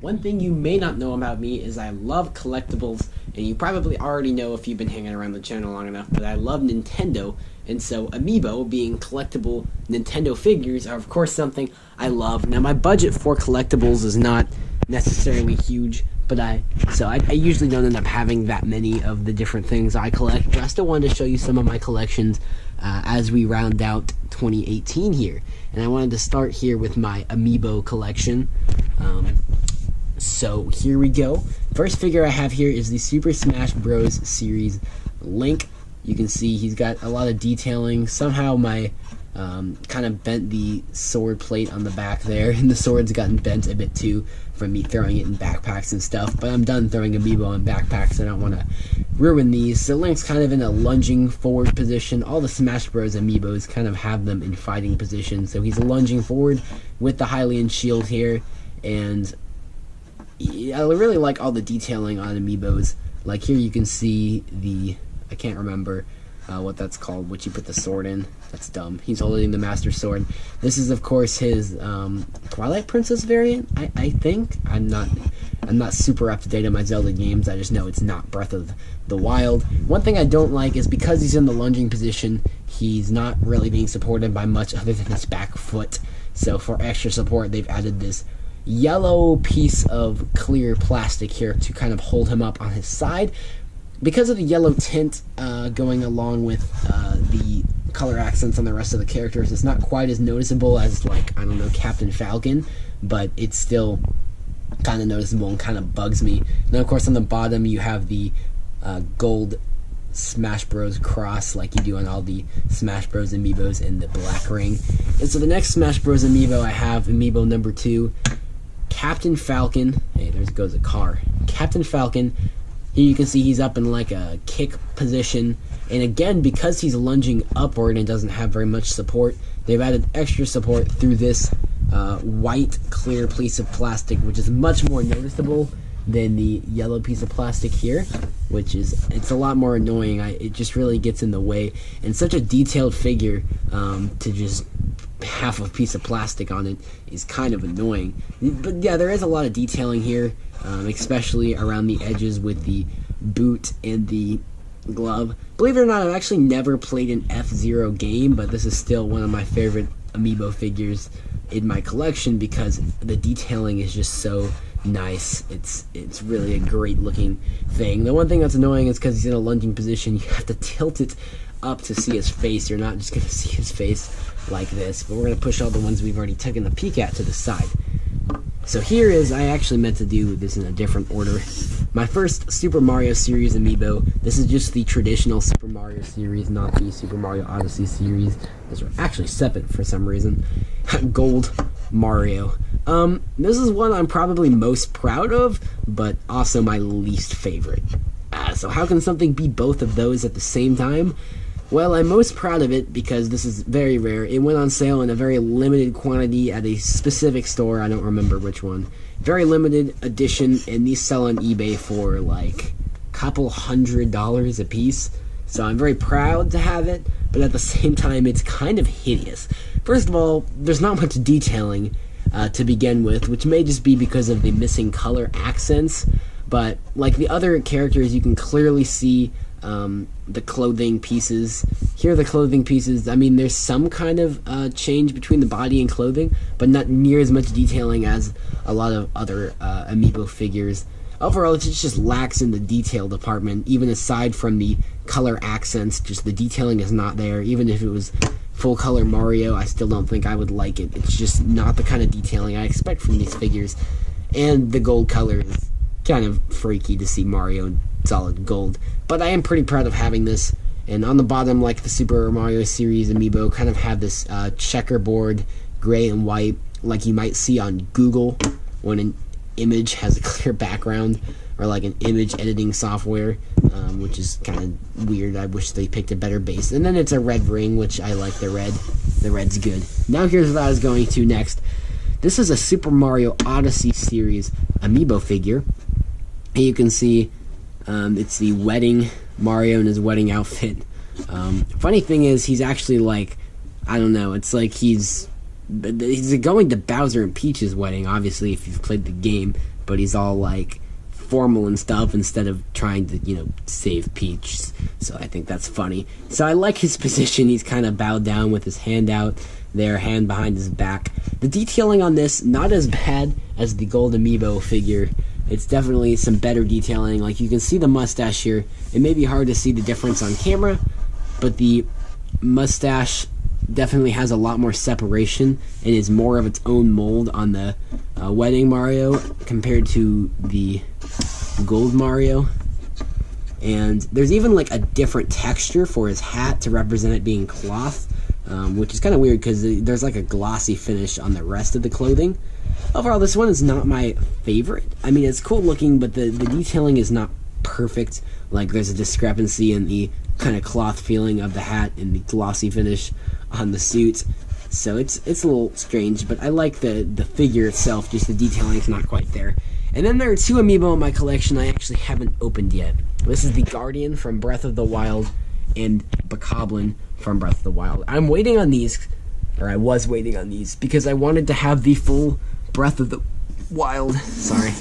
One thing you may not know about me is I love collectibles, and you probably already know if you've been hanging around the channel long enough, but I love Nintendo, and so Amiibo, being collectible Nintendo figures, are of course something I love. Now my budget for collectibles is not necessarily huge, but I usually don't end up having that many of the different things I collect, but I still wanted to show you some of my collections as we round out 2018 here. And I wanted to start here with my Amiibo collection. So here we go. First figure I have here is the Super Smash Bros. Series Link. You can see he's got a lot of detailing. Somehow my kind of bent the sword plate on the back there, and the sword's gotten bent a bit too from me throwing it in backpacks and stuff, but I'm done throwing Amiibo in backpacks. I don't want to ruin these. So Link's kind of in a lunging forward position. All the Smash Bros. Amiibos kind of have them in fighting position, so he's lunging forward with the Hylian shield here, and I really like all the detailing on Amiibos. Like here you can see the, I can't remember what that's called, what you put the sword in. That's dumb. He's holding the Master Sword. This is, of course, his Twilight Princess variant, I think. I'm not super up to date on my Zelda games. I just know it's not Breath of the Wild. One thing I don't like is because he's in the lunging position, he's not really being supported by much other than his back foot. So for extra support, they've added this yellow piece of clear plastic here to kind of hold him up on his side. Because of the yellow tint going along with the color accents on the rest of the characters, it's not quite as noticeable as, like, I don't know, Captain Falcon, but it's still kind of noticeable and kind of bugs me. And then, of course, on the bottom you have the gold Smash Bros. Cross, like you do on all the Smash Bros. Amiibos in the black ring. And so the next Smash Bros. Amiibo I have, Amiibo number 2, Captain Falcon. Hey, there goes a car. Captain Falcon. Here you can see he's up in like a kick position, and again, because he's lunging upward and doesn't have very much support, they've added extra support through this white clear piece of plastic, which is much more noticeable than the yellow piece of plastic here, which is, it's a lot more annoying. It just really gets in the way, and such a detailed figure to just half a piece of plastic on it is kind of annoying. But yeah, there is a lot of detailing here, especially around the edges with the boot and the glove. Believe it or not, I've actually never played an F-Zero game, but this is still one of my favorite Amiibo figures in my collection because the detailing is just so nice. It's really a great looking thing. The one thing that's annoying is because he's in a lunging position, you have to tilt it up to see his face. You're not just going to see his face like this, but we're going to push all the ones we've already taken a peek at to the side. So here is, I actually meant to do this in a different order, my first Super Mario series Amiibo. This is just the traditional Super Mario series, not the Super Mario Odyssey series. Those are actually separate for some reason. Gold Mario. This is one I'm probably most proud of, but also my least favorite. So how can something be both of those at the same time? Well, I'm most proud of it because this is very rare. It went on sale in a very limited quantity at a specific store. I don't remember which one. Very limited edition, and these sell on eBay for like a couple $100 a piece. So I'm very proud to have it, but at the same time, it's kind of hideous. First of all, there's not much detailing to begin with, which may just be because of the missing color accents. But like the other characters, you can clearly see the clothing pieces. Here are the clothing pieces. I mean, there's some kind of change between the body and clothing, but not near as much detailing as a lot of other Amiibo figures. Overall, it just lacks in the detail department, even aside from the color accents. Just the detailing is not there. Even if it was full color Mario, I still don't think I would like it. It's just not the kind of detailing I expect from these figures. And the gold color is kind of freaky to see Mario in solid gold. But I am pretty proud of having this. And on the bottom, like the Super Mario series Amiibo, kind of have this checkerboard, gray and white, like you might see on Google when an image has a clear background, or like an image editing software, which is kind of weird. I wish they picked a better base. And then it's a red ring, which I like the red. The red's good. Now here's what I was going to next. This is a Super Mario Odyssey series Amiibo figure. And you can see it's the wedding, Mario in his wedding outfit. Funny thing is, he's actually like, I don't know, it's like he's going to Bowser and Peach's wedding, obviously, if you've played the game, but but he's all like formal and stuff instead of trying to, you know, save Peach. So I think that's funny. So I like his position. He's kind of bowed down with his hand out there, hand behind his back. The detailing on this, not as bad as the gold amiibo figure. It's definitely some better detailing. Like, you can see the mustache here. It may be hard to see the difference on camera, but the mustache definitely has a lot more separation and is more of its own mold on the Wedding Mario compared to the Gold Mario. And there's even like a different texture for his hat to represent it being cloth, which is kind of weird because there's like a glossy finish on the rest of the clothing. Overall, this one is not my favorite. I mean, it's cool looking, but the detailing is not perfect. Like, there's a discrepancy in the kind of cloth feeling of the hat and the glossy finish on the suit. So it's a little strange, but I like the figure itself, just the detailing is not quite there. And then there are two amiibo in my collection I actually haven't opened yet. This is the Guardian from Breath of the Wild and Bokoblin from Breath of the Wild. I'm waiting on these, or I was waiting on these, because I wanted to have the full Breath of the Wild, sorry,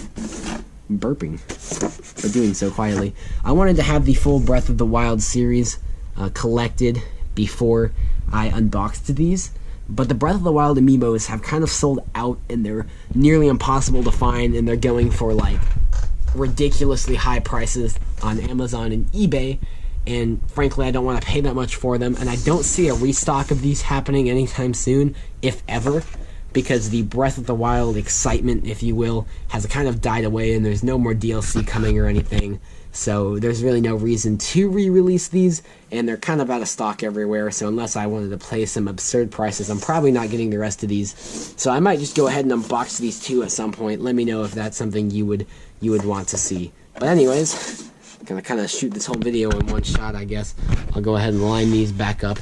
I'm burping for doing so quietly. I wanted to have the full Breath of the Wild series collected before I unboxed these, but the Breath of the Wild amiibos have kind of sold out and they're nearly impossible to find, and they're going for like ridiculously high prices on Amazon and eBay, and frankly I don't want to pay that much for them, and I don't see a restock of these happening anytime soon, if ever, because the Breath of the Wild excitement, if you will, has kind of died away and there's no more DLC coming or anything. So there's really no reason to re-release these, and they're kind of out of stock everywhere, so unless I wanted to pay some absurd prices, I'm probably not getting the rest of these. So I might just go ahead and unbox these two at some point. Let me know if that's something you would want to see. But anyways, I'm gonna kind of shoot this whole video in one shot, I guess. I'll go ahead and line these back up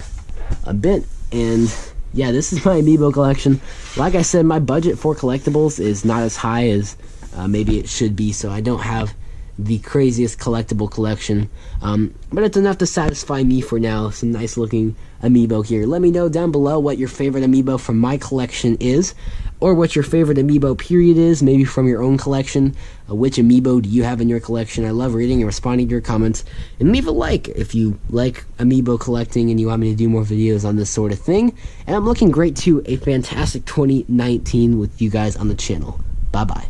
a bit, and yeah, this is my Amiibo collection. Like I said, my budget for collectibles is not as high as maybe it should be, so I don't have the craziest collectible collection, but it's enough to satisfy me for now. Some nice looking amiibo here. Let me know down below what your favorite amiibo from my collection is, or what your favorite amiibo period is, maybe from your own collection. Which amiibo do you have in your collection? I love reading and responding to your comments, and leave a like if you like amiibo collecting and you want me to do more videos on this sort of thing. And I'm looking great to a fantastic 2019 with you guys on the channel. Bye bye.